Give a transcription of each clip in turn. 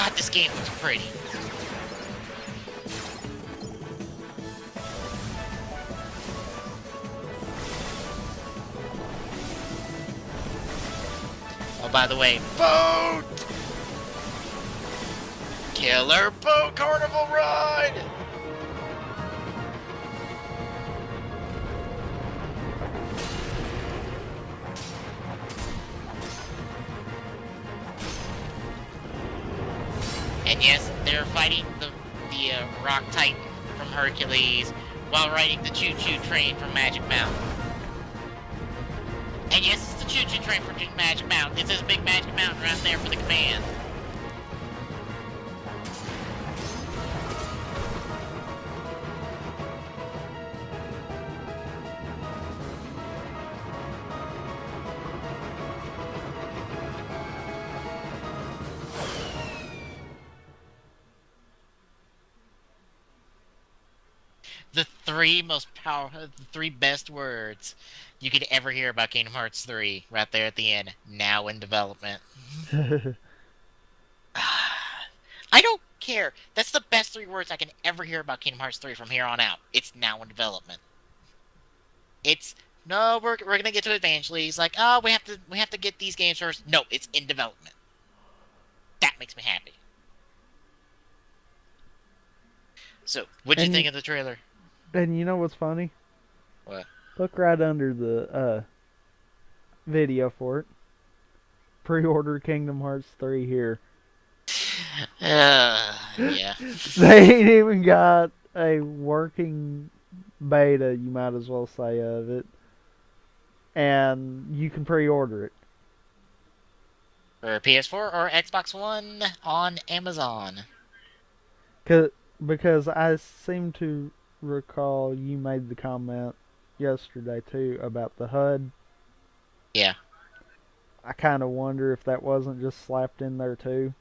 God, this game looks pretty. Oh, by the way, boat! Killer Boat Carnival Ride! And yes, they're fighting the Rock Titan from Hercules while riding the choo-choo train from Magic Mountain. And yes, it's the choo-choo train from Magic Mountain. It's this big Magic Mountain right there for the command. The three best words you could ever hear about Kingdom Hearts 3, right there at the end. Now in development. I don't care. That's the best 3 words I can ever hear about Kingdom Hearts 3 from here on out. It's now in development. It's no, we're gonna get to it eventually. It's like, oh, we have to get these games first. No, it's in development. That makes me happy. So, what'd you think of the trailer? And you know what's funny? What? Look right under the video for it. Pre-order Kingdom Hearts 3 here. Yeah. They ain't even got a working beta, you might as well say, of it. And you can pre-order it. For PS4 or Xbox One on Amazon. Because I seem to recall you made the comment yesterday, too, about the HUD. Yeah. I kind of wonder if that wasn't just slapped in there, too.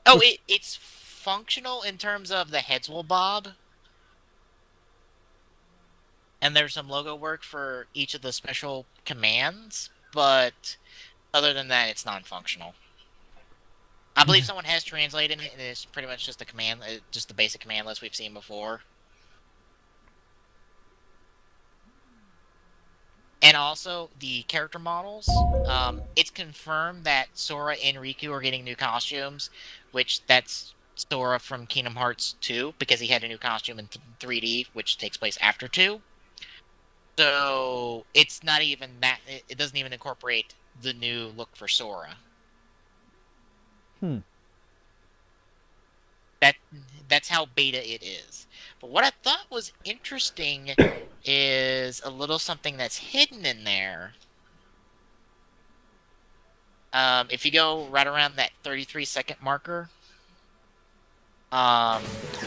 Oh, it's functional in terms of the heads will bob. And there's some logo work for each of the special commands, but other than that, it's non-functional. I believe someone has translated it, and it's pretty much just just the basic command list we've seen before. And also, the character models, it's confirmed that Sora and Riku are getting new costumes, which that's Sora from Kingdom Hearts 2, because he had a new costume in 3D, which takes place after 2. So, it's not even that, it doesn't even incorporate the new look for Sora. Hmm. That's how beta it is. But what I thought was interesting is a little something that's hidden in there. If you go right around that 33-second marker,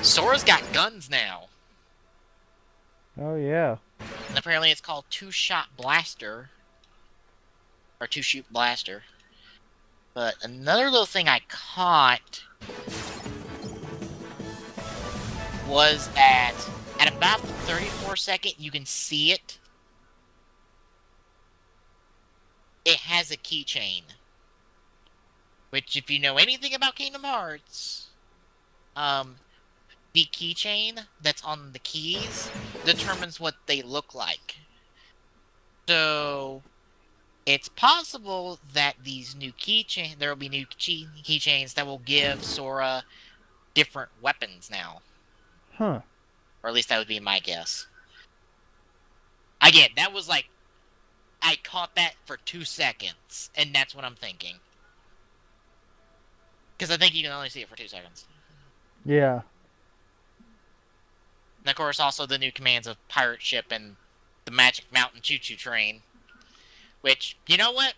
Sora's got guns now. Oh, yeah. And apparently it's called Two-Shot Blaster. Or Two-Shoot Blaster. But another little thing I caught was that at about the 34-second, you can see it. It has a keychain. Which, if you know anything about Kingdom Hearts, the keychain that's on the keys determines what they look like. So, it's possible that these new there will be new keychains that will give Sora different weapons now. Huh. Or at least that would be my guess. Again, that was like, I caught that for 2 seconds, and that's what I'm thinking. Because I think you can only see it for 2 seconds. Yeah. And of course, also the new commands of Pirate Ship and the Magic Mountain Choo-Choo Train. Which, you know what?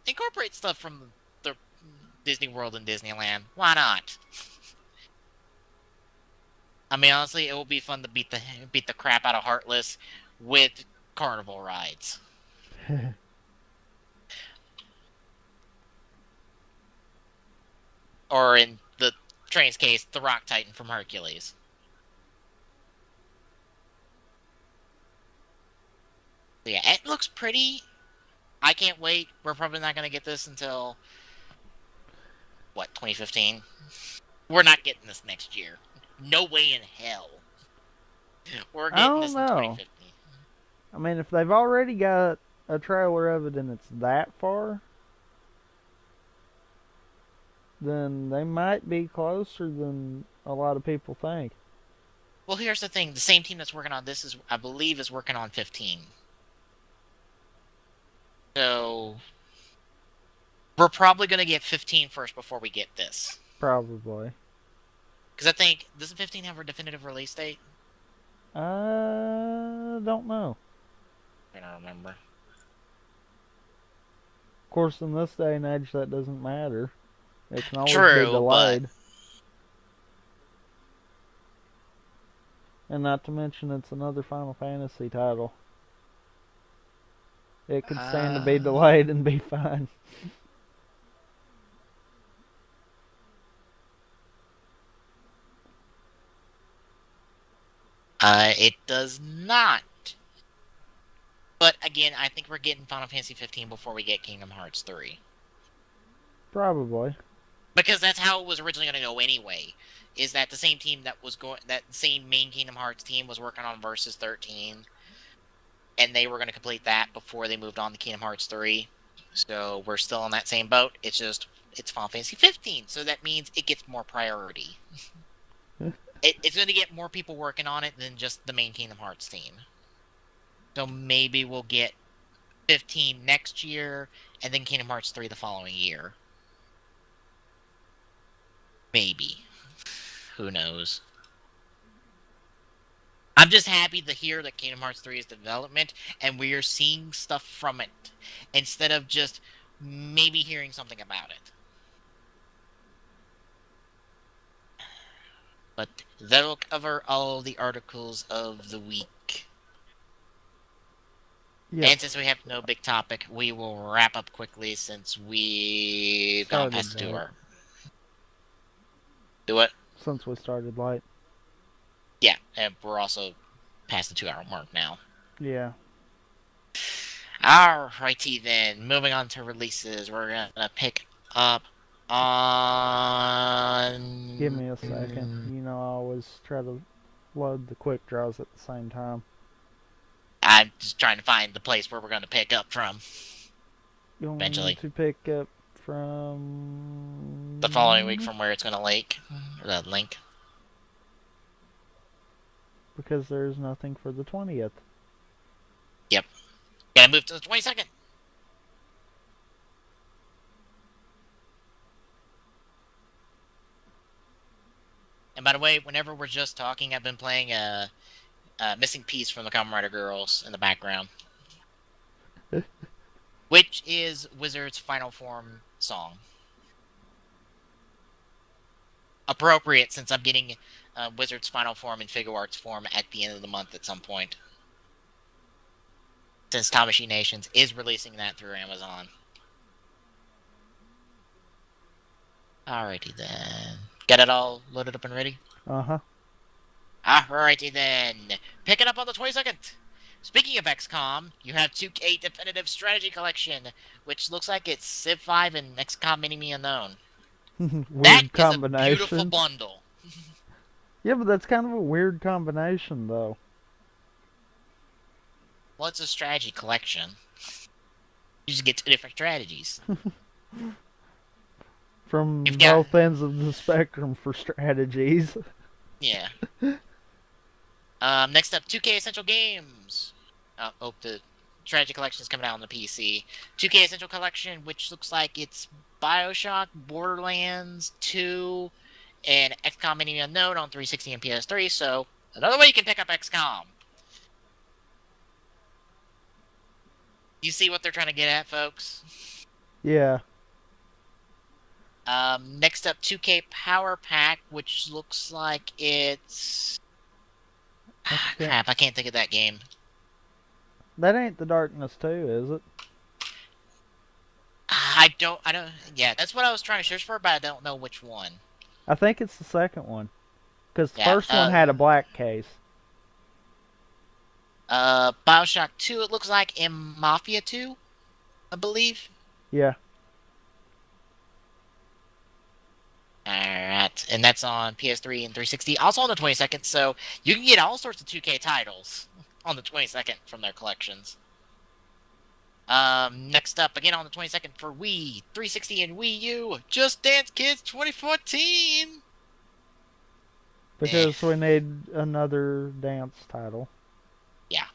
Incorporate stuff from the Disney World and Disneyland. Why not? I mean, honestly, it will be fun to beat the crap out of Heartless with carnival rides. Or in the train's case, the Rock Titan from Hercules. So yeah, it looks pretty. I can't wait. We're probably not going to get this until what, 2015? We're not getting this next year. No way in hell. We're I getting don't this in know. 2015. I mean, if they've already got a trailer of it and it's that far, then they might be closer than a lot of people think. Well, here's the thing: the same team that's working on this is, I believe, is working on 15. So we're probably going to get 15 first before we get this. Probably. Because I think, doesn't 15 have a definitive release date? I don't know. I don't remember. Of course, in this day and age, that doesn't matter. It can always be True, but delayed. And not to mention, it's another Final Fantasy title. It could stand to be uh, delayed and be fine. it does not. But again, I think we're getting Final Fantasy 15 before we get Kingdom Hearts 3. Probably. Because that's how it was originally going to go anyway. Is that the same team that was going, that same main Kingdom Hearts team was working on Versus 13, and they were going to complete that before they moved on to Kingdom Hearts 3. So we're still on that same boat. It's just, it's Final Fantasy 15, so that means it gets more priority. It's going to get more people working on it than just the main Kingdom Hearts team. So maybe we'll get 15 next year, and then Kingdom Hearts 3 the following year. Maybe. Who knows? I'm just happy to hear that Kingdom Hearts 3 is development, and we are seeing stuff from it, instead of just maybe hearing something about it. But that'll cover all the articles of the week. Yes. And since we have no big topic, we will wrap up quickly since we've gone past Started the late. 2 hour. Do it? Since we started late. Yeah, and we're also past the 2 hour mark now. Yeah. Alrighty then, moving on to releases, we're gonna pick up Give on. me a second. You know, I always try to load the quick draws at the same time. I'm just trying to find the place where we're gonna pick up from You want me eventually. to pick up The following week from. from where it's gonna link. The link. Because there's nothing for the 20th. Yep. Gotta move to the 22nd. And by the way, whenever we're just talking, I've been playing a missing piece from the Kamen Rider Girls in the background, which is Wizard's Final Form song. Appropriate since I'm getting Wizard's Final Form in Figure Arts form at the end of the month at some point. Since Tamashii Nations is releasing that through Amazon. Alrighty then. Got it all loaded up and ready? Uh huh. Alrighty then. Pick it up on the 22nd. Speaking of XCOM, you have 2K Definitive Strategy Collection, which looks like it's Civ 5 and XCOM Enemy Unknown. That Weird is a beautiful combination. bundle. Yeah, but that's kind of a weird combination, though. Well, it's a strategy collection. You just get two different strategies. You've From got, both ends of the spectrum for strategies. yeah. Next up, 2K Essential Games. Oh, the strategy collection is coming out on the PC. 2K Essential Collection, which looks like it's Bioshock, Borderlands 2, and XCOM Enemy Unknown on 360 and PS3. So another way you can pick up XCOM. You see what they're trying to get at, folks? Yeah. Next up, 2K Power Pack, which looks like it's. I can't. Crap, I can't think of that game. That ain't the Darkness 2, is it? Yeah, that's what I was trying to search for, but I don't know which one. I think it's the second one. Because the Yeah, first one had a black case. Bioshock 2, it looks like, and Mafia 2, I believe. Yeah. and that's on PS3 and 360. Also on the 22nd, so you can get all sorts of 2K titles on the 22nd from their collections. Next up, again on the 22nd for Wii, 360, and Wii U, Just Dance Kids 2014. Eh, Because we need another dance title yeah.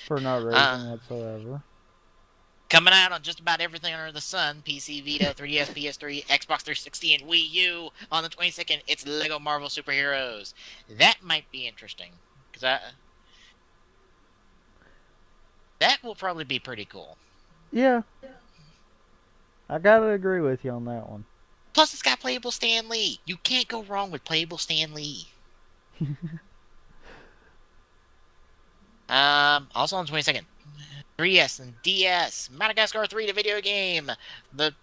for no Uh, reason whatsoever. Coming out on just about everything under the sun: PC, Vita, 3DS, PS3, Xbox 360, and Wii U on the 22nd. It's Lego Marvel Superheroes. That might be interesting because that will probably be pretty cool. Yeah, I gotta agree with you on that one. Plus, it's got playable Stan Lee. You can't go wrong with playable Stan Lee. Also on the 22nd, 3DS and DS, Madagascar 3, the video game, the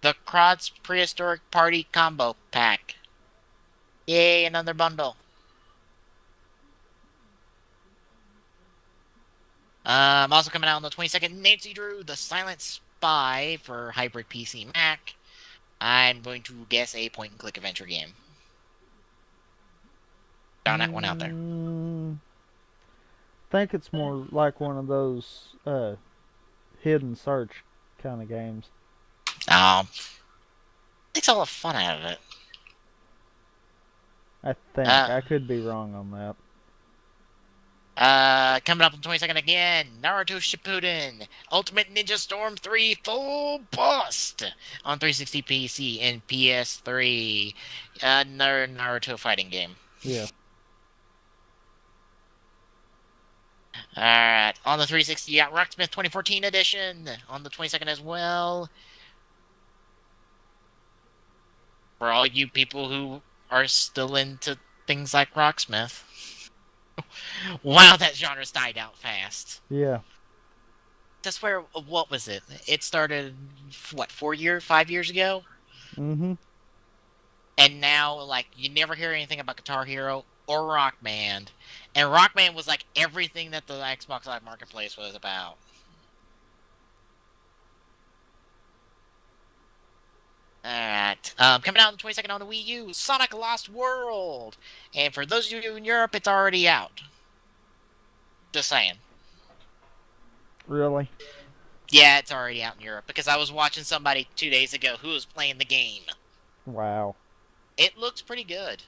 the Krod's Prehistoric Party Combo Pack. Yay, another bundle. Also coming out on the 22nd, Nancy Drew, the Silent Spy for Hybrid PC Mac. I'm going to guess a point and click adventure game. Found that one out there. Mm, think it's more like one of those hidden search kind of games. Um, takes all the fun out of it. I think Uh, I could be wrong on that. Coming up on the 22nd again, Naruto Shippuden, Ultimate Ninja Storm 3 Full Bust on 360 PC and PS3. Another Naruto fighting game. Yeah. Alright, on the 360, you got Rocksmith 2014 edition on the 22nd as well. For all you people who are still into things like Rocksmith. Wow, that genre's died out fast. Yeah. That's where, what was it? It started, what, 5 years ago? Mm-hmm. And now, like, you never hear anything about Guitar Hero or Rock Band. And Rock Band was like everything that the Xbox Live Marketplace was about. Alright. Coming out on the 22nd on the Wii U, Sonic Lost World. And for those of you in Europe, it's already out. Just saying. Really? Yeah, it's already out in Europe because I was watching somebody 2 days ago who was playing the game. Wow. It looks pretty good.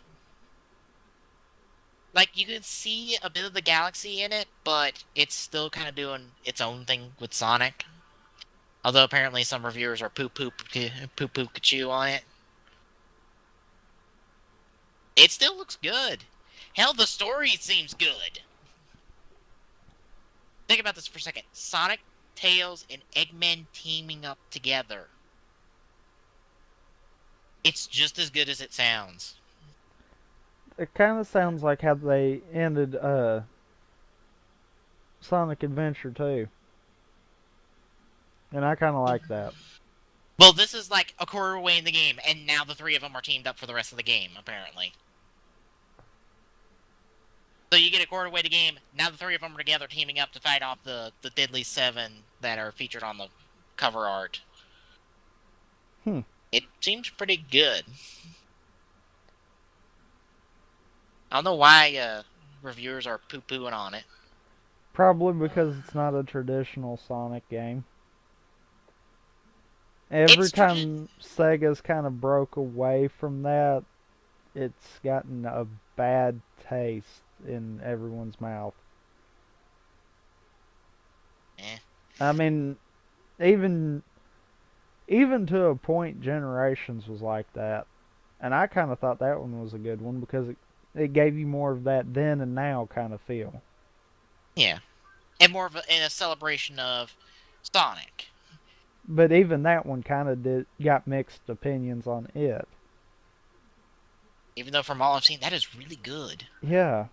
Like, you can see a bit of the galaxy in it, but it's still kind of doing its own thing with Sonic. Although apparently some reviewers are poo-poo-ka-chew on it. It still looks good. Hell, the story seems good. Think about this for a second. Sonic, Tails, and Eggman teaming up together. It's just as good as it sounds. It kind of sounds like how they ended Sonic Adventure too, and I kind of like that. Well, this is like a quarter away in the game, and now the three of them are teamed up for the rest of the game, apparently. So you get a quarter way to game. Now the three of them are together, teaming up to fight off the Deadly Seven that are featured on the cover art. Hmm. It seems pretty good. I don't know why reviewers are poo-pooing on it. Probably because it's not a traditional Sonic game. Every It's tradi- time Sega's kind of broke away from that, it's gotten a bad taste in everyone's mouth. eh. I mean, even even to a point, Generations was like that, and I kind of thought that one was a good one because it gave you more of that then and now kind of feel. Yeah, and more of a celebration of Sonic. But even that one kind of did got mixed opinions on it. Even though from all I've seen, that is really good. Yeah,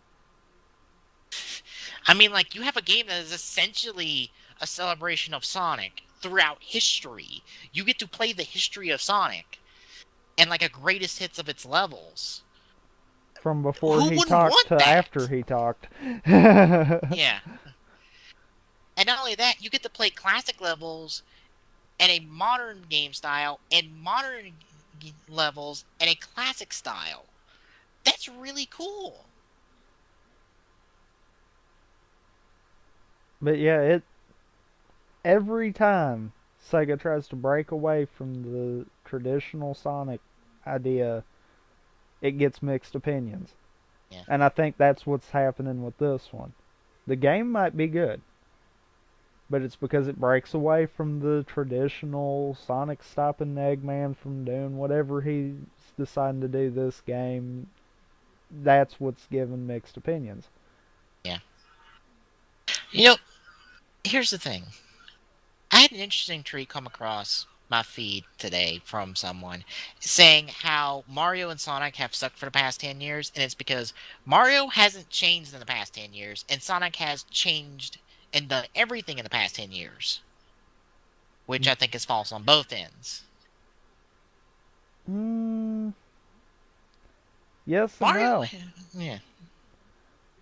I mean, like, you have a game that is essentially a celebration of Sonic throughout history. You get to play the history of Sonic and like a greatest hits of its levels. from before Who he wouldn't talked want to after that? he talked. Yeah. And not only that, you get to play classic levels and a modern game style and modern levels in a classic style. That's really cool. But yeah, it every time Sega tries to break away from the traditional Sonic idea, it gets mixed opinions. Yeah, And I think that's what's happening with this one. The game might be good, but it's because it breaks away from the traditional Sonic stopping Eggman from doing whatever he's deciding to do this game. That's what's given mixed opinions. yeah. You know, here's the thing. I had an interesting tweet come across my feed today from someone saying how Mario and Sonic have sucked for the past 10 years, and it's because Mario hasn't changed in the past 10 years, and Sonic has changed and done everything in the past 10 years, which I think is false on both ends. Mm, yes and Mario, no. yeah,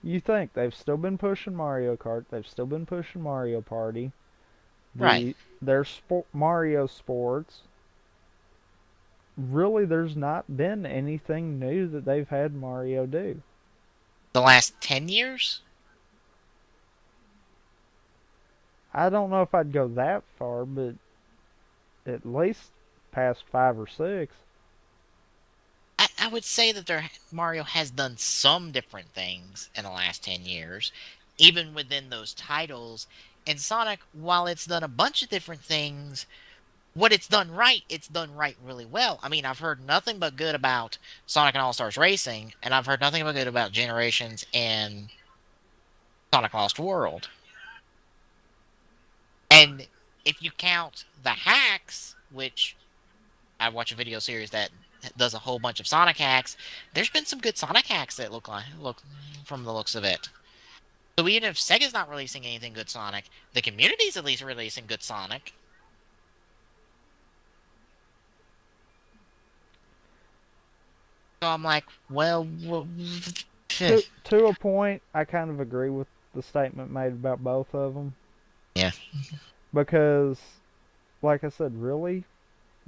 You think they've still been pushing Mario Kart, they've still been pushing Mario Party. right. Their Mario Sports. Really, there's not been anything new that they've had Mario do. The last 10 years? I don't know if I'd go that far, but at least past 5 or 6. I would say that Mario has done some different things in the last 10 years, even within those titles. And Sonic, while it's done a bunch of different things, what it's done right really well. I mean, I've heard nothing but good about Sonic and All Stars Racing, and I've heard nothing but good about Generations and Sonic Lost World. And if you count the hacks, which I watch a video series that does a whole bunch of Sonic hacks. There's been some good Sonic hacks that look from the looks of it. So even if Sega's not releasing anything good Sonic, the community's at least releasing good Sonic. So I'm like, well, To a point, I kind of agree with the statement made about both of them yeah, because, like I said, really,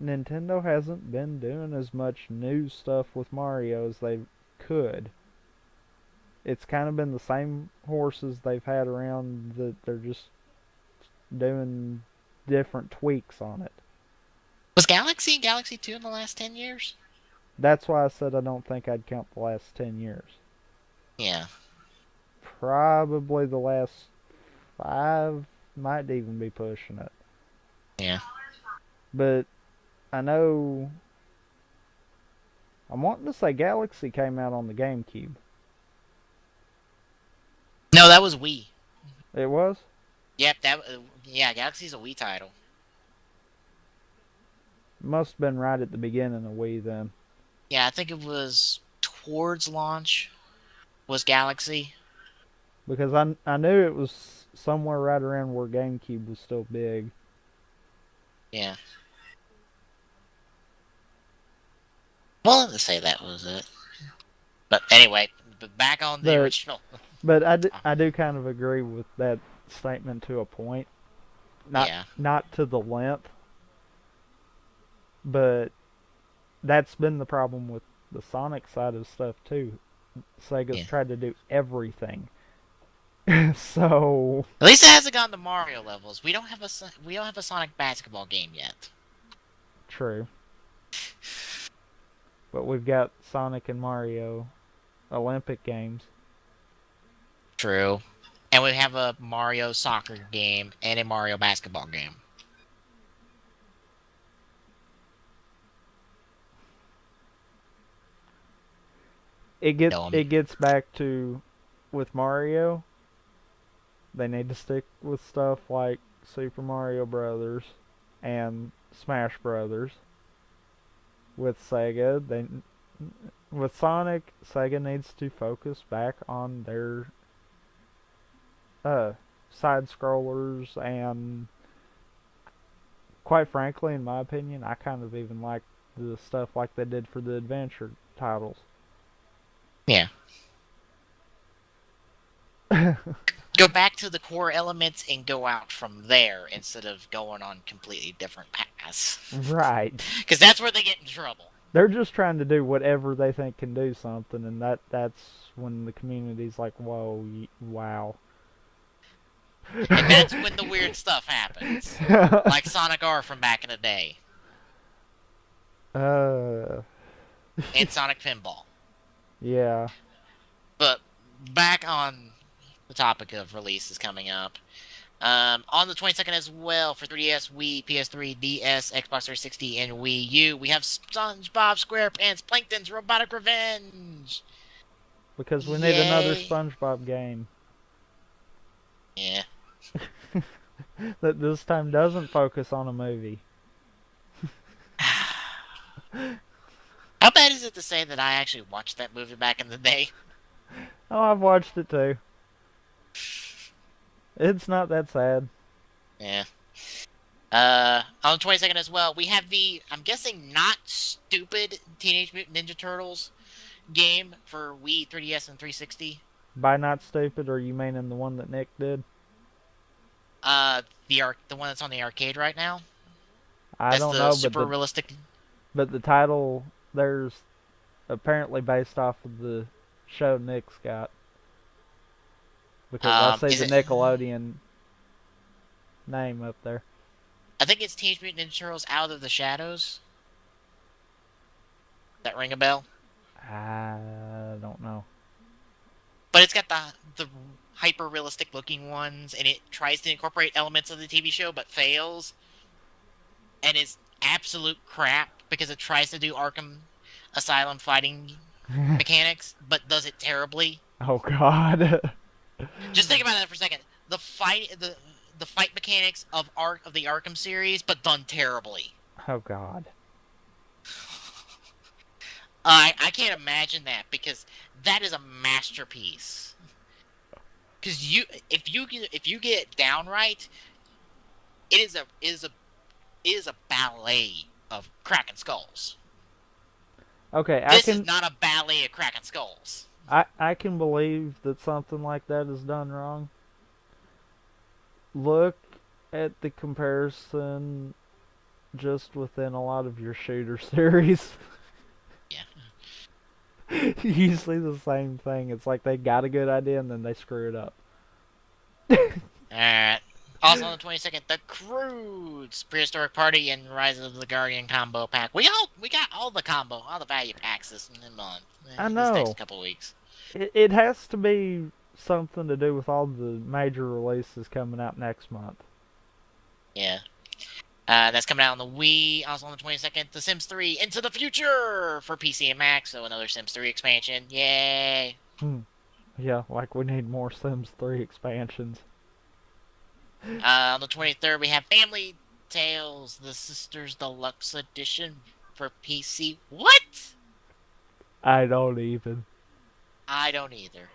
Nintendo hasn't been doing as much new stuff with Mario as they could. It's kind of been the same horses they've had around that they're just doing different tweaks on it. was Galaxy and Galaxy 2 in the last 10 years? That's why I said I don't think I'd count the last 10 years. Yeah, Probably the last 5 might even be pushing it. yeah. But I know I'm wanting to say Galaxy came out on the GameCube. No, that was Wii. It was? Yep, that yeah, Galaxy's a Wii title. Must have been right at the beginning of Wii then. Yeah, I think it was towards launch was Galaxy. Because I knew it was somewhere right around where GameCube was still big. Yeah. Well, let's say that was it. But anyway, back on the But original. but I do kind of agree with that statement to a point. Not Yeah, not to the length, but that's been the problem with the Sonic side of stuff too. Sega's yeah. tried to do everything. So At least it hasn't gone to Mario levels. We don't have a Sonic basketball game yet. true. But we've got Sonic and Mario Olympic games. True. And we have a Mario soccer game and a Mario basketball game. So, It gets back to with Mario, they need to stick with stuff like Super Mario Brothers and Smash Brothers. With Sega, they with Sonic, Sega needs to focus back on their uh, side scrollers and quite frankly, in my opinion, I kind of even like the stuff like they did for the adventure titles. yeah. Go back to the core elements and go out from there instead of going on completely different paths. Right. Because that's where they get in trouble. They're just trying to do whatever they think can do something, and that's when the community's like, whoa, wow. And that's when the weird stuff happens. Like Sonic R from back in the day. uh, And Sonic Pinball. yeah, But back on the topic of releases coming up. On the 22nd as well for 3DS, Wii, PS3, DS, Xbox 360, and Wii U, we have SpongeBob SquarePants Plankton's Robotic Revenge. because we need another Yay! SpongeBob game Yeah. that this time doesn't focus on a movie. How bad is it to say that I actually watched that movie back in the day? Oh, I've watched it too. It's not that sad. Yeah. On the 22nd as well, we have the, I'm guessing, not stupid Teenage Mutant Ninja Turtles game for Wii, 3DS, and 360. By not stupid, or you meaning the one that Nick did? The one that's on the arcade right now. I That's don't the know, but super the realistic. but the title there's apparently based off of the show Nick's got, because I see Is the it? Nickelodeon name up there. I think it's Teenage Mutant Ninja Turtles Out of the Shadows. That ring a bell? I don't know. But it's got the hyper realistic looking ones, and it tries to incorporate elements of the TV show, but fails, and is absolute crap because it tries to do Arkham Asylum fighting mechanics, but does it terribly. Oh God. Just think about that for a second. The fight mechanics of the Arkham series, but done terribly. Oh God. I can't imagine that because that is a masterpiece. Because if you get it down right, it is a ballet of cracking skulls. Okay, This is not a ballet of cracking skulls. I can believe that something like that is done wrong. Look at the comparison just within a lot of your shooter series. Yeah. You see the same thing. It's like they got a good idea and then they screw it up. Alright. Also on the 22nd, The Croods Prehistoric Party and Rise of the Guardian combo pack. We got all the value packs this month. I This next know. couple weeks. It has to be something to do with all the major releases coming out next month. Yeah. That's coming out on the Wii. Also on the 22nd, The Sims 3 Into the Future for PC and Mac. So another Sims 3 expansion. Yay. Hmm. Yeah, like we need more Sims 3 expansions. On the 23rd, we have Family Tales, The Sisters Deluxe Edition for PC. What? I don't even. I don't either.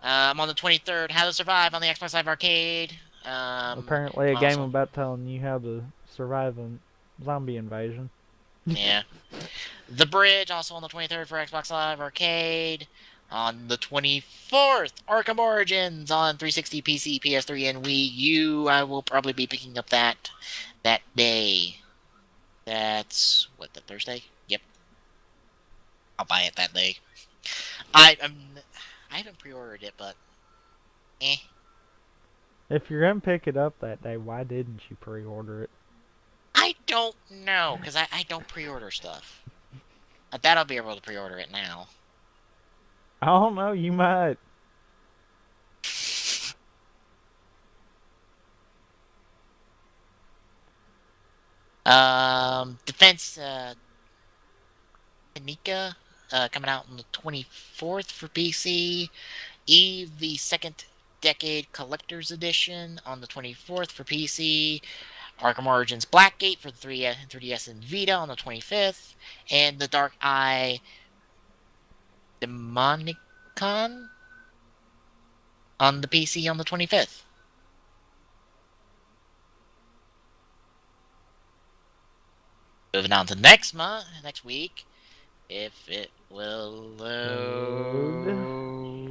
On the 23rd, How to Survive on the Xbox Live Arcade. Apparently, a game Also, about telling you how to survive a zombie invasion. yeah. The Bridge, also on the 23rd for Xbox Live Arcade. On the 24th, Arkham Origins on 360, PC, PS3, and Wii U. I will probably be picking up that day. That's what, the Thursday? Yep, I'll buy it that day. I haven't pre-ordered it, but eh. If you're gonna pick it up that day, why didn't you pre-order it? I don't know because I don't pre-order stuff. I bet I'll be able to pre-order it now. I don't know. You might. Defense Tanika coming out on the 24th for PC. Eve, the Second Decade Collector's Edition on the 24th for PC. Arkham Origins Blackgate for the 3DS and Vita on the 25th. And the Dark Eye Demonicon on the PC on the 25th. Moving on to next week, if it will Load.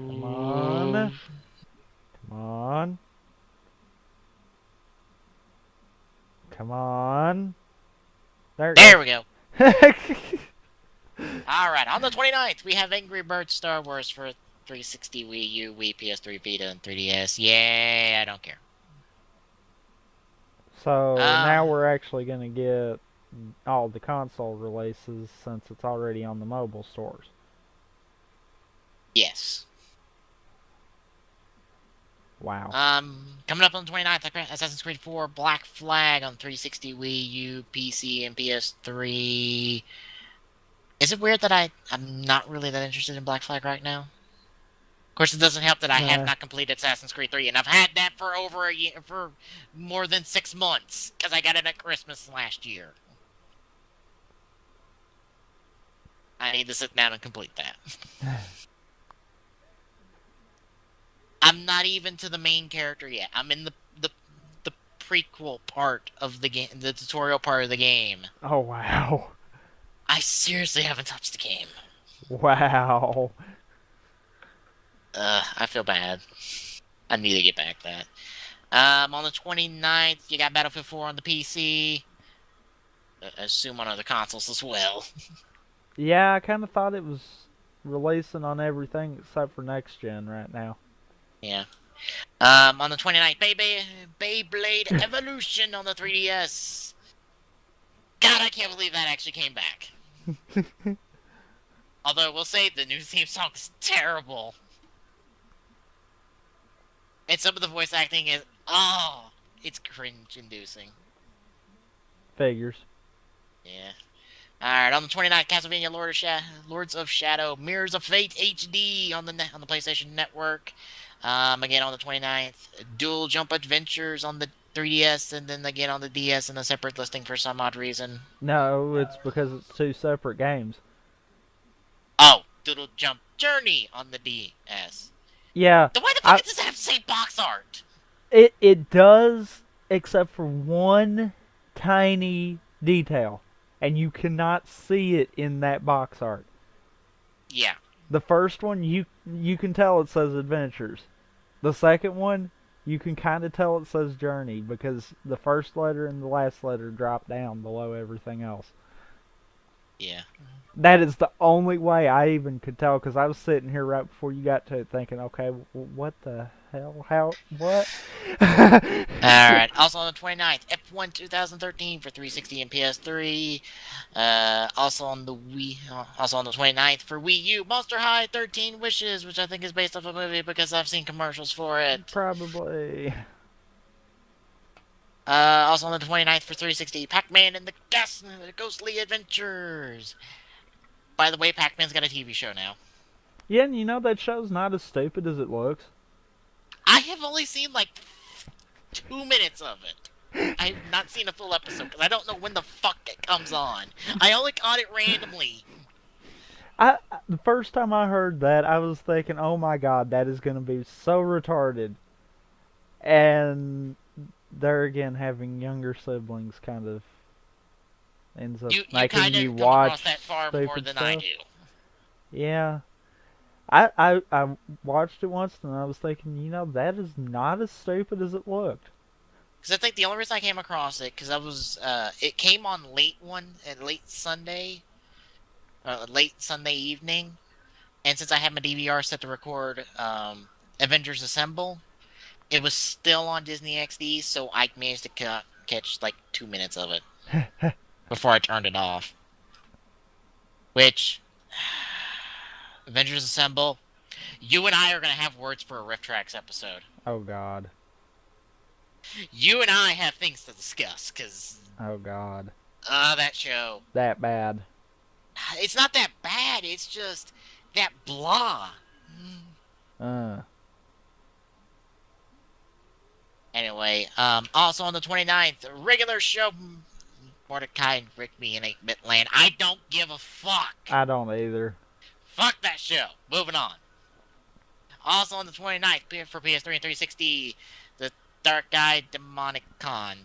Come on. load. Come on. Come on. There it There we go. goes. Alright, on the 29th, we have Angry Birds Star Wars for 360, Wii U, Wii, PS3 Vita, and 3DS. Yay, I don't care. So Uh, now we're actually going to get all the console releases since it's already on the mobile stores. yes. Wow. Coming up on the 29th, Assassin's Creed 4 Black Flag on 360, Wii U, PC, and PS3. Is it weird that I'm not really that interested in Black Flag right now? Of course, it doesn't help that I have Nah. not completed Assassin's Creed 3, and I've had that for over a year, for more than 6 months, because I got it at Christmas last year. I need to sit down and complete that. I'm not even to the main character yet. I'm in the prequel part of the game, the tutorial part of the game. Oh, wow. I seriously haven't touched the game. Wow. I feel bad. I need to get back that. On the 29th, you got Battlefield 4 on the PC. I assume on other consoles as well. Yeah, I kind of thought it was releasing on everything except for next gen right now. Yeah. On the 29th, Beyblade Evolution on the 3DS. God, I can't believe that actually came back. Although, we'll say the new theme song is terrible. And some of the voice acting is, oh, it's cringe-inducing. Figures. Yeah. Alright, on the 29th, Castlevania Lords of Shadow Mirrors of Fate HD on the PlayStation Network. Again on the 29th, Dual Jump Adventures on the 3DS, and then again on the DS in a separate listing for some odd reason. No, it's because it's two separate games. Oh, Doodle Jump Journey on the DS. Yeah, Then why the fuck I does it have the same box art? it does except for one tiny detail, and you cannot see it in that box art. Yeah. The first one you can tell it says Adventures. The second one you can kind of tell it says Journey because the first letter and the last letter drop down below everything else. Yeah. That is the only way I even could tell because I was sitting here right before you got to it thinking, okay, what the hell? How? What? Alright, also on the 29th, F1 2013 for 360 and PS3. Also on the also on the 29th for Wii U, Monster High 13 Wishes, which I think is based off a movie because I've seen commercials for it. Probably. Also on the 29th for 360, Pac-Man and the Ghostly Adventures. By the way, Pac-Man's got a TV show now. Yeah, and you know that show's not as stupid as it looks. I have only seen like 2 minutes of it. I've not seen a full episode because I don't know when the fuck it comes on. I only caught it randomly. The first time I heard that, I was thinking, "Oh my god, that is going to be so retarded." And there again, having younger siblings kind of ends up You making kind you of come across watch that far more stupid than I stuff. do. Yeah, I watched it once and I was thinking, that is not as stupid as it looked. Because I think the only reason I came across it because it came on late Sunday evening, and since I had my DVR set to record Avengers Assemble, it was still on Disney XD, so I managed to catch like 2 minutes of it before I turned it off. Which Avengers Assemble, you and I are gonna have words for a Rift Tracks episode. Oh god. You and I have things to discuss because Oh god. that show. That bad. It's not that bad. It's just that blah. Uh. Anyway, also on the 29th, regular show Mordecai and Rigby in 8-Bit Land. I don't give a fuck. I don't either. Fuck that show. Moving on. Also on the 29th, for PS3 and 360, the Dark Eye Demonic Con.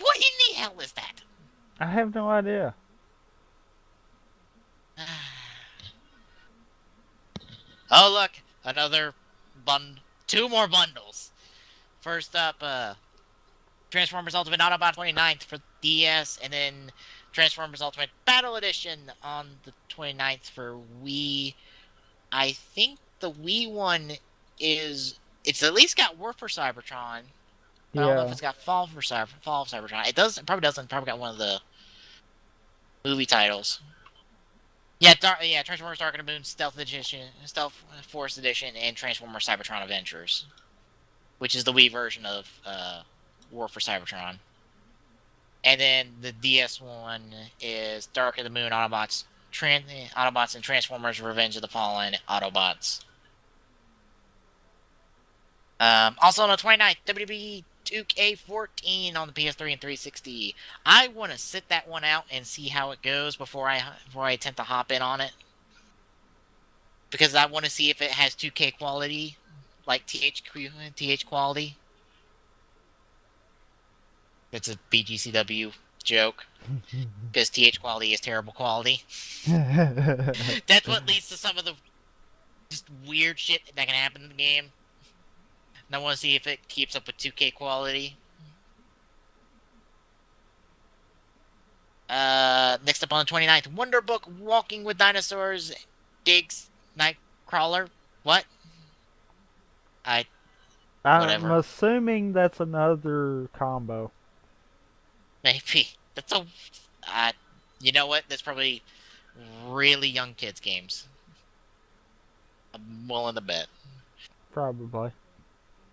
What in the hell is that? I have no idea. Oh, look. Two more bundles. First up, Transformers Ultimate Autobot 29th for DS, and then Transformers Ultimate Battle Edition on the 29th for Wii. I think the Wii one is it's at least got War for Cybertron, but I don't know if Yeah. it's got Fall of Cybertron. It does. It probably doesn't. Probably got one of the movie titles. Yeah, Transformers Dark of the Moon Stealth Edition, Stealth Force Edition, and Transformers Cybertron Adventures, which is the Wii version of War for Cybertron. And then the DS one is Dark of the Moon Autobots and Transformers Revenge of the Fallen Autobots. Also on the 29th, WWE 2K14 on the PS3 and 360. I want to sit that one out and see how it goes before I attempt to hop in on it, because I want to see if it has 2K quality, like TH quality. It's a BGCW joke, because TH quality is terrible quality. That's what leads to some of the just weird shit that can happen in the game. And I want to see if it keeps up with 2K quality. Next up on the 29th, Wonder Book Walking with Dinosaurs Diggs Nightcrawler. What? I I'm whatever. assuming that's another combo. Maybe. That's a uh, you know what? That's probably really young kids games. I'm willing to bet. Probably.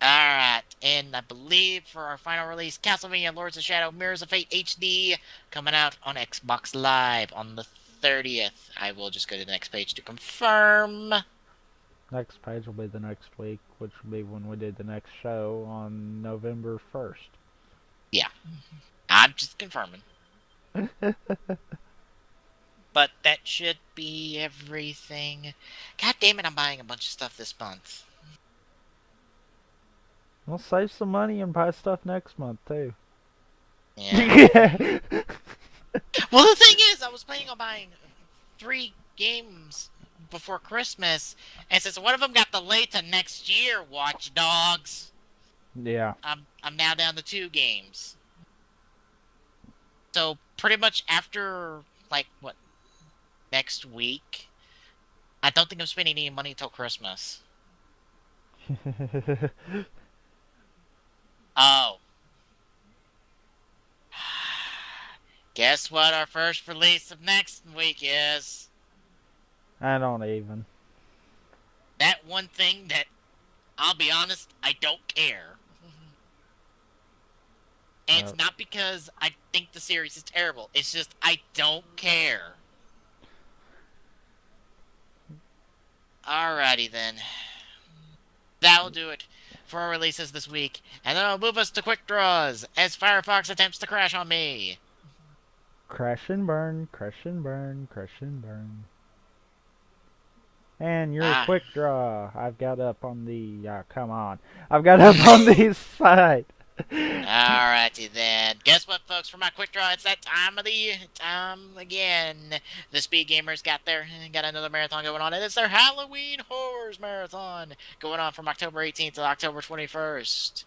Alright, and I believe for our final release, Castlevania Lords of Shadow Mirrors of Fate HD coming out on Xbox Live on the 30th. I will just go to the next page to confirm. Next page will be the next week, which will be when we did the next show on November 1st. Yeah, I'm just confirming. But that should be everything. God damn it, I'm buying a bunch of stuff this month. We'll save some money and buy stuff next month, too. Yeah. Yeah. Well, the thing is, I was planning on buying 3 games before Christmas, and since one of them got delayed to next year, Watch Dogs, Yeah. I'm now down to 2 games. So pretty much after like what next week, I don't think I'm spending any money until Christmas. Oh, guess what? Our first release of next week is I don't even. that one thing that I'll be honest, I don't care. And Uh, it's not because I think the series is terrible. It's just I don't care. Alrighty then. That'll do it for our releases this week. And then I'll move us to quick draws as Firefox attempts to crash on me. crash and burn, crash and burn, crash and burn. And your Ah. quick draw, I've got up on the. Come on. I've got up on the side. Alrighty then. Guess what, folks? For my quick draw, it's that time of the time again. The Speed Gamers got another marathon going on, and it's their Halloween Horrors Marathon going on from October 18th to October 21st.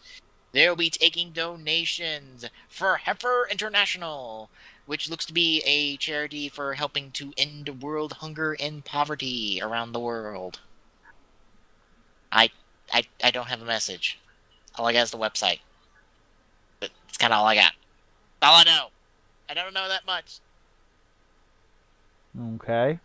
They'll be taking donations for Heifer International, which looks to be a charity for helping to end world hunger and poverty around the world. I I don't have a message. All I got is the website. But it's kind of all I got. All I know. I don't know that much. Okay.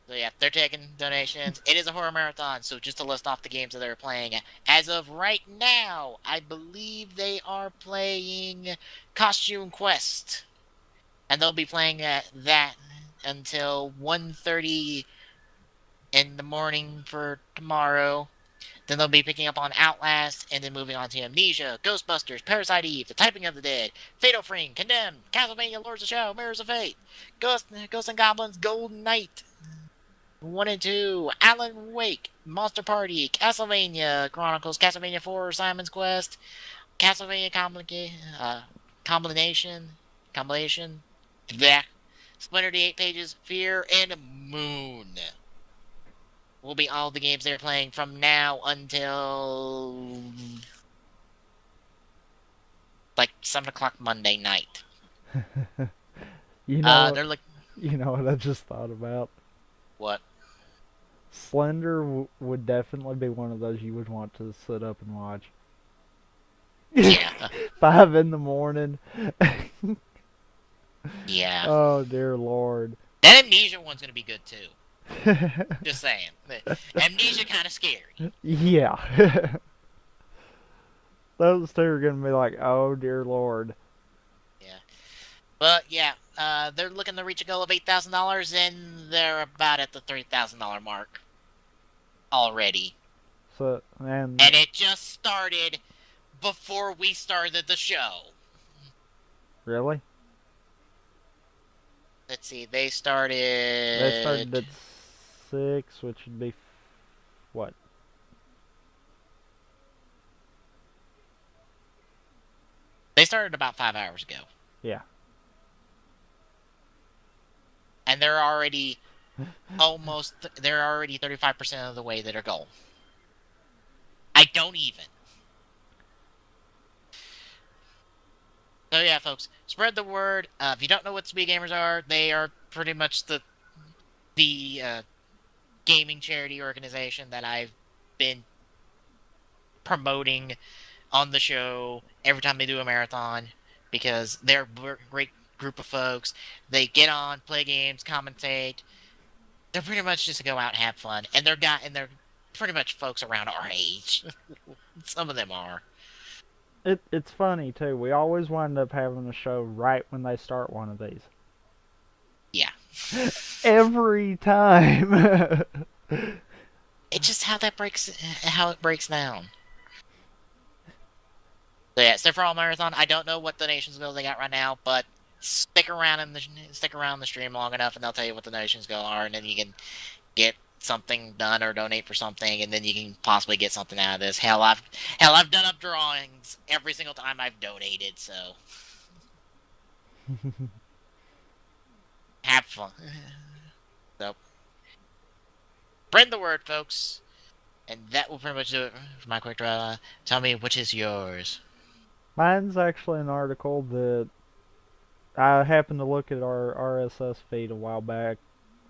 So yeah, they're taking donations. It is a horror marathon, so just to list off the games that they're playing. As of right now, I believe they are playing Costume Quest. And they'll be playing that until 1:30 in the morning for tomorrow. Then they'll be picking up on Outlast, and then moving on to Amnesia, Ghostbusters, Parasite Eve, The Typing of the Dead, Fatal Frame, Condemned, Castlevania, Lords of Shadow, Mirrors of Fate, Ghosts and Goblins, Golden Knight, 1 and 2, Alan Wake, Monster Party, Castlevania Chronicles, Castlevania 4, Simon's Quest, Castlevania Combination, Blech, Splinter the 8 Pages, Fear, and Moon will be all the games they're playing from now until like 7 o'clock Monday night. You know what? They're like, You know what I just thought about? what? Slender would definitely be one of those you would want to sit up and watch. Yeah, 5 in the morning. yeah. Oh dear lord. That Amnesia one's gonna be good too. Just saying. Amnesia kind of scary. Yeah. Those two are gonna be like, oh dear lord. Yeah, but yeah, they're looking to reach a goal of $8,000, and they're about at the $3,000 mark already. So and And it just started before we started the show. really, Let's see, they started at 6, which would be what? they started about 5 hours ago, Yeah. and they're already 35% of the way to their goal. I don't even. So yeah, folks, spread the word. If you don't know what speed gamers are, they are pretty much the gaming charity organization that I've been promoting on the show every time they do a marathon, because they're a great group of folks. They get on, play games, commentate. They're pretty much just to go out and have fun, and they're pretty much folks around our age. Some of them are. It's funny too. We always wind up having a show right when they start one of these. Yeah. Every time. It's just how it breaks down. So yeah, so for all marathon, I don't know what donations goal they got right now, but stick around the stream long enough, and they'll tell you what the donations goal are, and then you can get something done or donate for something, and then you can possibly get something out of this. Hell, I've done up drawings every single time I've donated, so have fun. So spread the word, folks, and that will pretty much do it for my quick draw. Tell me which is yours. Mine's actually an article that I happened to look at our RSS feed a while back.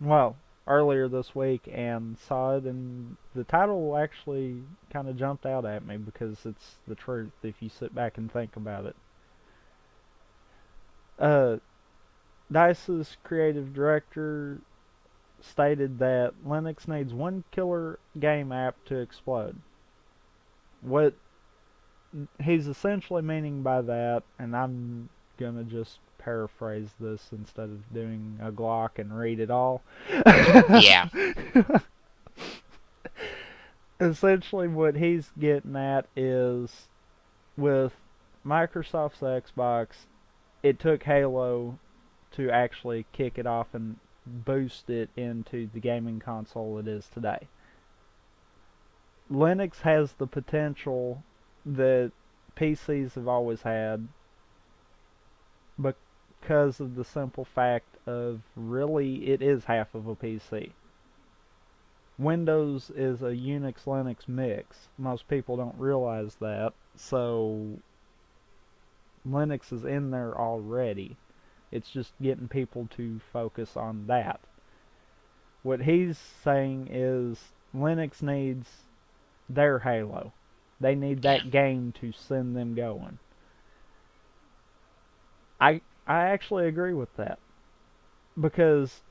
Well, earlier this week and saw it, and the title actually kind of jumped out at me because it's the truth if you sit back and think about it. Uh, DICE's creative director stated that Linux needs one killer game app to explode. What he's essentially meaning by that, and I'm gonna just paraphrase this instead of doing a Glock and read it all. Yeah, Essentially, what he's getting at is with Microsoft's Xbox, it took Halo to actually kick it off and boost it into the gaming console it is today. Linux has the potential that PCs have always had because of the simple fact of really it is half of a PC. Windows is a Unix Linux mix. Most people don't realize that. So Linux is in there already. It's just getting people to focus on that. What he's saying is Linux needs their Halo. They need yeah. that game to send them going. I actually agree with that because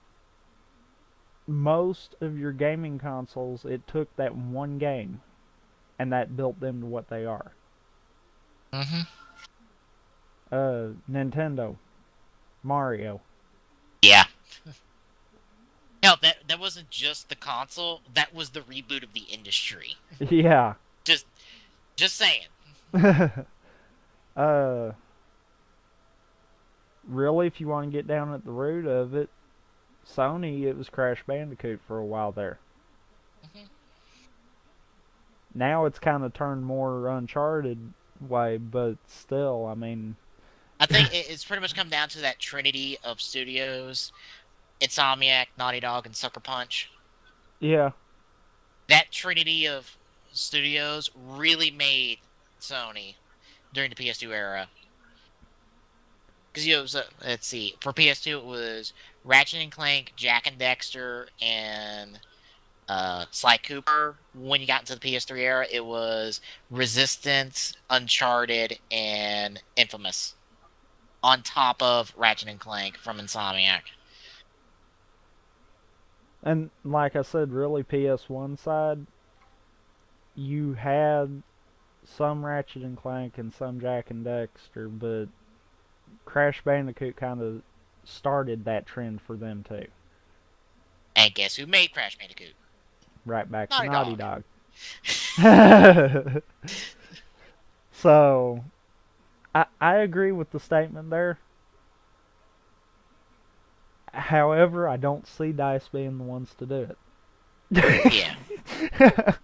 most of your gaming consoles it took that one game and that built them to what they are. Mm-hmm. Nintendo, Mario. Yeah. Hell, that wasn't just the console. That was the reboot of the industry. Yeah. Just, just saying. uh, really, if you want to get down at the root of it, Sony, it was Crash Bandicoot for a while there. Mm-hmm. Now it's kind of turned more Uncharted way, but still, I mean, I think it's pretty much come down to that trinity of studios: Insomniac, Naughty Dog, and Sucker Punch. yeah, That trinity of studios really made Sony during the PS2 era. Because let's see, for PS2 it was Ratchet and Clank, Jack and Dexter, and Sly Cooper. When you got into the PS3 era, it was Resistance, Uncharted, and Infamous. On top of Ratchet and Clank from Insomniac. And like I said, really PS1 side, you had some Ratchet and Clank and some Jack and Dexter, but Crash Bandicoot kind of started that trend for them too. And guess who made Crash Bandicoot? Right back to Naughty Naughty Dog. Dog. So I agree with the statement there. However, I don't see Dice being the ones to do Yeah. it.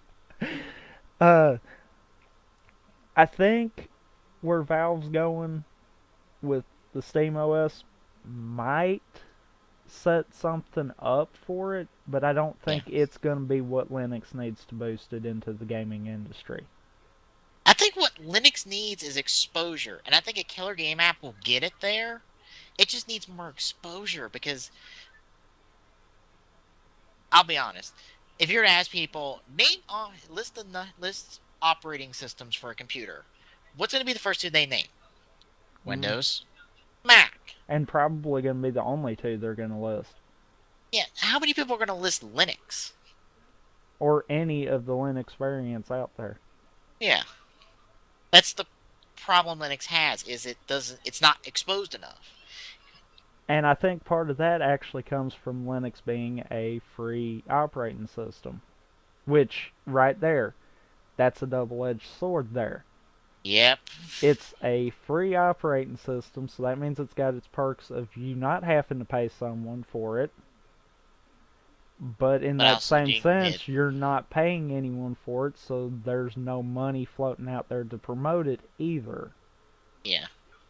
uh, I think where Valve's going with the Steam OS might set something up for it, but I don't Yeah. think it's going to be what Linux needs to boost it into the gaming industry. I think what Linux needs is exposure, and I think a killer game app will get it there. It just needs more exposure because I'll be honest. If you were to ask people, list operating systems for a computer, what's going to be the first two they name? Mm. Windows, Mac. And probably going to be the only two they're going to list. Yeah, how many people are going to list Linux? Or any of the Linux variants out there. Yeah, that's the problem Linux has is it's not exposed enough. And I think part of that actually comes from Linux being a free operating system. Which, right there, that's a double edged sword there. Yep, It's a free operating system, so that means it's got its perks of you not having to pay someone for it. But in but that also same doing it. sense, you're not paying anyone for it, so there's no money floating out there to promote it either. Yeah,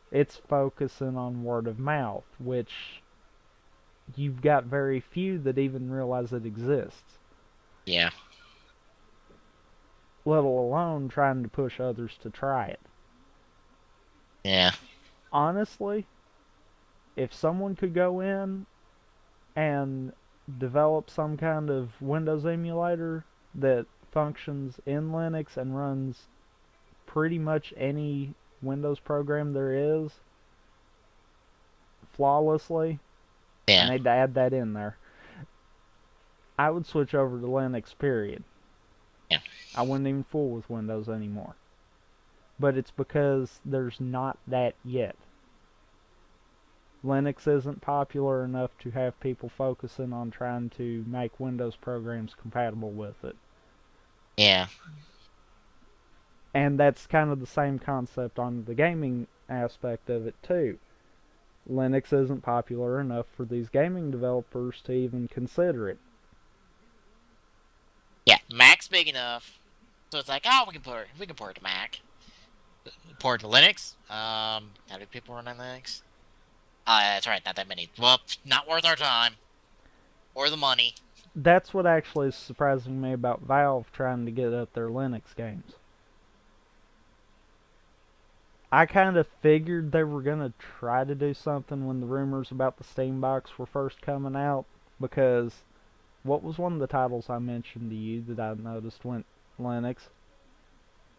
It's focusing on word of mouth, which you've got very few that even realize it exists, yeah, let alone trying to push others to try it. yeah, Honestly, if someone could go in and develop some kind of Windows emulator that functions in Linux and runs pretty much any Windows program there is flawlessly, I yeah, need to add that in there. I would switch over to Linux, period. yeah, I wouldn't even fool with Windows anymore. But it's because there's not that yet. Linux isn't popular enough to have people focusing on trying to make Windows programs compatible with it. yeah, And that's kind of the same concept on the gaming aspect of it too. Linux isn't popular enough for these gaming developers to even consider it. yeah. Mac's big enough, so it's like, oh, we can port it to Mac, port it to Linux. How many people run on Linux? That's right, not that many. Well, not worth our time or the money. That's what actually is surprising me about Valve trying to get up their Linux games. I kind of figured they were going to try to do something when the rumors about the Steam Box were first coming out, because what was one of the titles I mentioned to you that I noticed went Linux?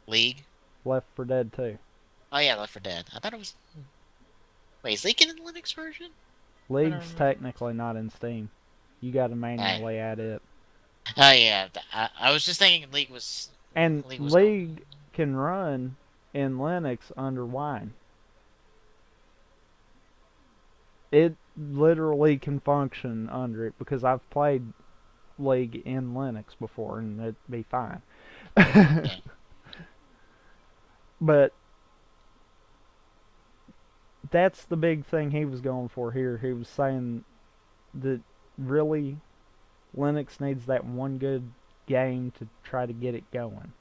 League. Left 4 Dead 2. Oh yeah, Left 4 Dead. I thought it was. Wait, is League in the Linux version? I don't League's remember. technically not in Steam. You got to I, manually add it. oh yeah, I was just thinking And League was going. League can run in Linux under Wine. It literally can function under it because I've played League in Linux before and it'd be fine. Yeah, But that's the big thing he was going for here. He was saying that really Linux needs that one good game to try to get it going.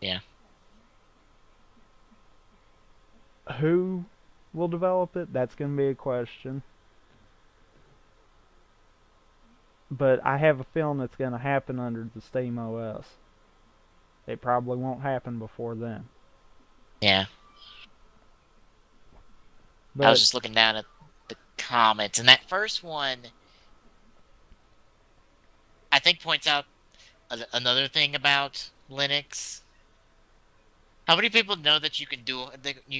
yeah, Who will develop it? That's going to be a question. But I have a feeling it's going to happen under the Steam OS. It probably won't happen before then. yeah. I was But just looking down at the comments, and that first one, I think, points out another thing about Linux. How many people know that you can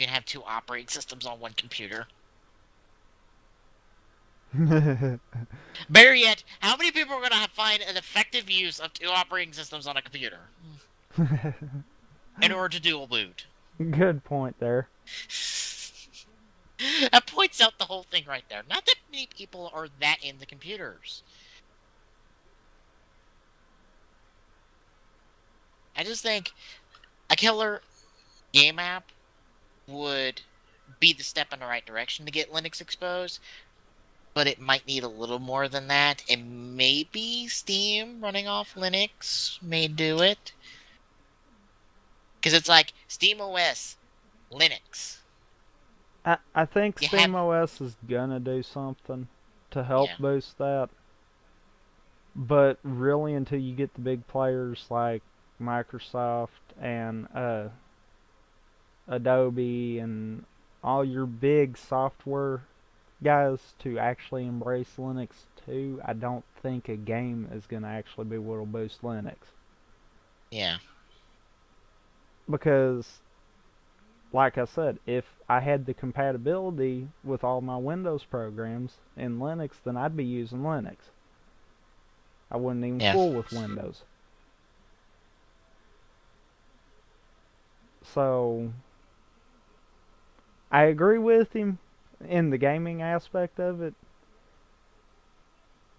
have two operating systems on one computer? Better yet, how many people are going to find an effective use of two operating systems on a computer in order to dual boot? good point there. That points out the whole thing right there. Not that many people are that into computers. I just think a killer game app would be the step in the right direction to get Linux exposed, but it might need a little more than that, and maybe Steam running off Linux may do it. Because it's like Steam OS, Linux. I think You have, SteamOS is gonna do something to help yeah, boost that, but really until you get the big players like Microsoft and Adobe and all your big software guys to actually embrace Linux too, I don't think a game is gonna actually be what will boost Linux yeah, because like I said, if I had the compatibility with all my Windows programs in Linux, then I'd be using Linux. I wouldn't even yeah, fool with Windows. So I agree with him in the gaming aspect of it,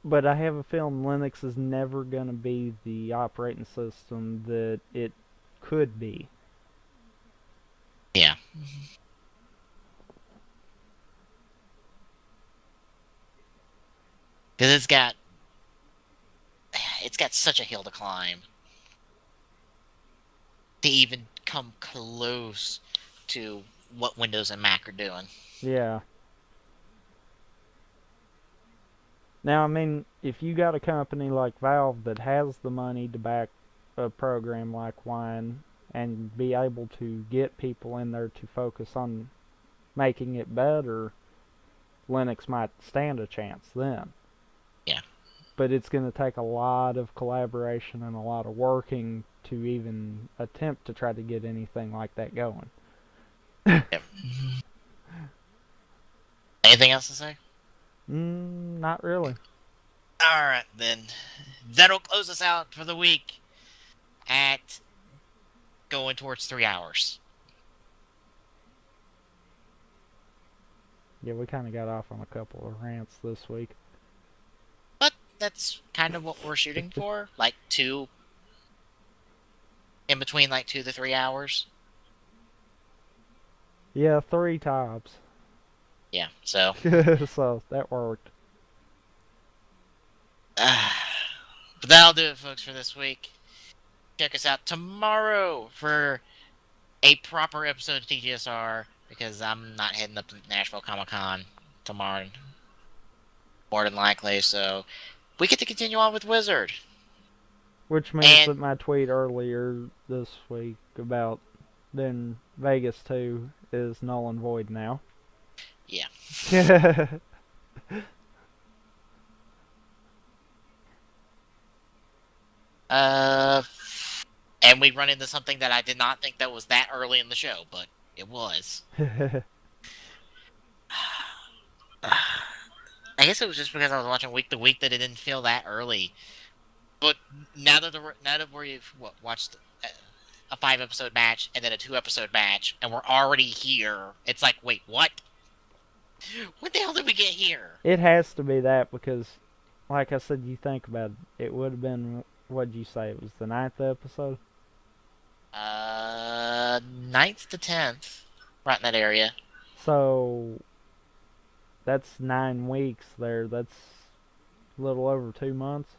but I have a feeling Linux is never going to be the operating system that it could be. yeah. Because it's got such a hill to climb to even come close to what Windows and Mac are doing. Yeah. Now, I mean, if you got a company like Valve that has the money to back a program like Wine and be able to get people in there to focus on making it better, Linux might stand a chance then. Yeah, But it's going to take a lot of collaboration and a lot of working to even attempt to try to get anything like that going. yep. Anything else to say? Not really. All right, then. That'll close us out for the week at going towards 3 hours. Yeah, we kind of got off on a couple of rants this week. But that's kind of what we're shooting for. Like two, in between like 2 to 3 hours. Yeah, three tops. Yeah, so. So that worked. But that'll do it, folks, for this week. Check us out tomorrow for a proper episode of TGSR because I'm not heading up to Nashville Comic Con tomorrow, more than likely. So we get to continue on with Wizard. Which means And that my tweet earlier this week about then Vegas 2 is null and void now. yeah. Uh, and we run into something that I did not think that was that early in the show, but it was. I guess it was just because I was watching week to week that it didn't feel that early. But now that we've watched a 5 episode match and then a 2 episode match, and we're already here, it's like, wait, what? When the hell did we get here? It has to be that because, like I said, you think about it, it would have been, what'd you say, it was the ninth episode? Ninth to 10th, right in that area. So that's 9 weeks there. That's a little over 2 months.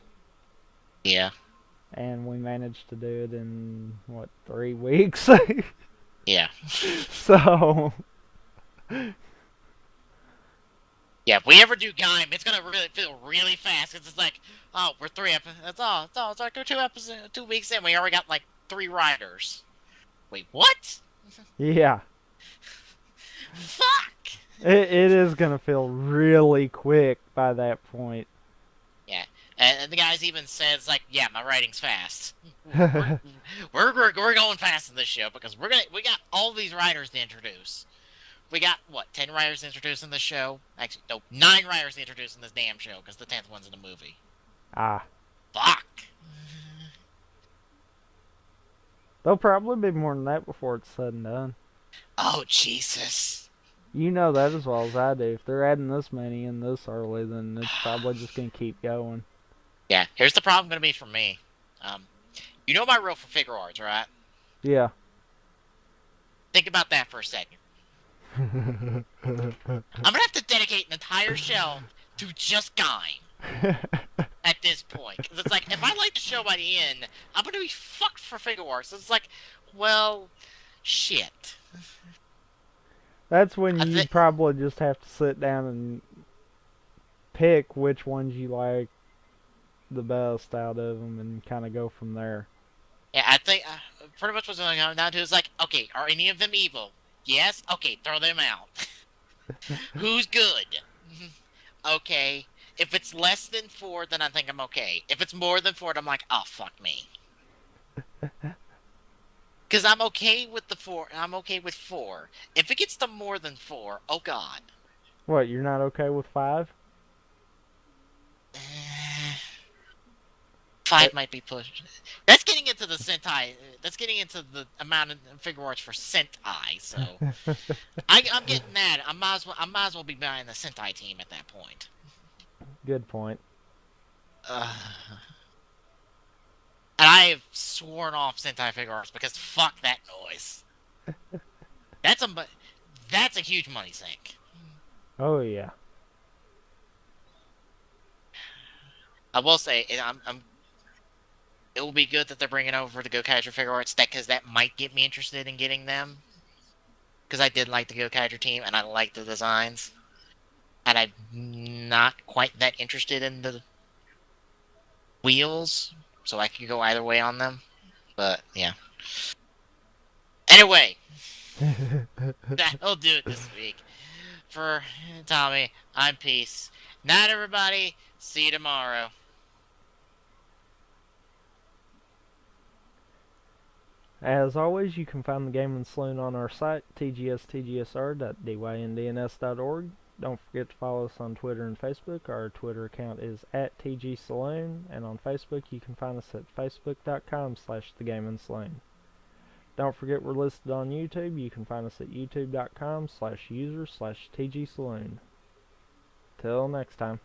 Yeah, And we managed to do it in, what, 3 weeks? yeah, So, yeah. If we ever do Gaim, it's gonna really feel really fast. Cause it's like, oh, we're three episodes. That's all. It's all. It's like 2 episodes, 2 weeks in. We already got like 3 riders. Wait, what? yeah. Fuck. It is gonna feel really quick by that point. Yeah, and the guys even says like, "Yeah, my writing's fast. We're we're going fast in this show because we got all these writers to introduce. We got what 10 writers introduced in this show? Actually, no, 9 writers introduced in this damn show because the 10th one's in the movie. Ah, Fuck. there'll probably be more than that before it's said and done. Oh Jesus. You know that as well as I do. If they're adding this many in this early, then it's probably just gonna keep going. Yeah, here's the problem gonna be for me. Um, you know my rule for figure arts, right? Yeah. Think about that for a second. I'm gonna have to dedicate an entire shelf to just Guy at this point. Because it's like, if I like the show by the end, I'm gonna be fucked for figure arts. It's like, well, shit. That's when I you think, probably just have to sit down and pick which ones you like the best out of them and kind of go from there. yeah, I think pretty much what's going on now too is like, okay, are any of them evil? Yes. Okay, throw them out. Who's good? Okay. If it's less than 4, then I think I'm okay. If it's more than 4, I'm like, oh fuck me. Because I'm okay with the 4. I'm okay with 4. If it gets to more than 4, oh god. What, you're not okay with five? 5 might be pushed. That's getting into the Sentai. That's getting into the amount of figure arts for Sentai. So I'm getting that. I might as well be buying the Sentai team at that point. Good point. Uh, and I have sworn off Sentai figure arts because fuck that noise. That's a that's a huge money sink. Oh yeah. I will say, it will be good that they're bringing over the Gokaiger figure arts, because that might get me interested in getting them. Because I did like the Gokaiger team and I like the designs, and I'm not quite that interested in the wheels, so I could go either way on them. But yeah. Anyway, that'll do it this week. For Tommy, I'm Peace. Night, everybody. See you tomorrow. As always, you can find the Gaming Saloon on our site, tgstgsr.dyndns.org. Don't forget to follow us on Twitter and Facebook. Our Twitter account is at tgsaloon, and on Facebook you can find us at facebook.com/thegamingsaloon. Don't forget we're listed on YouTube. You can find us at youtube.com/user/tgsaloon. Till next time.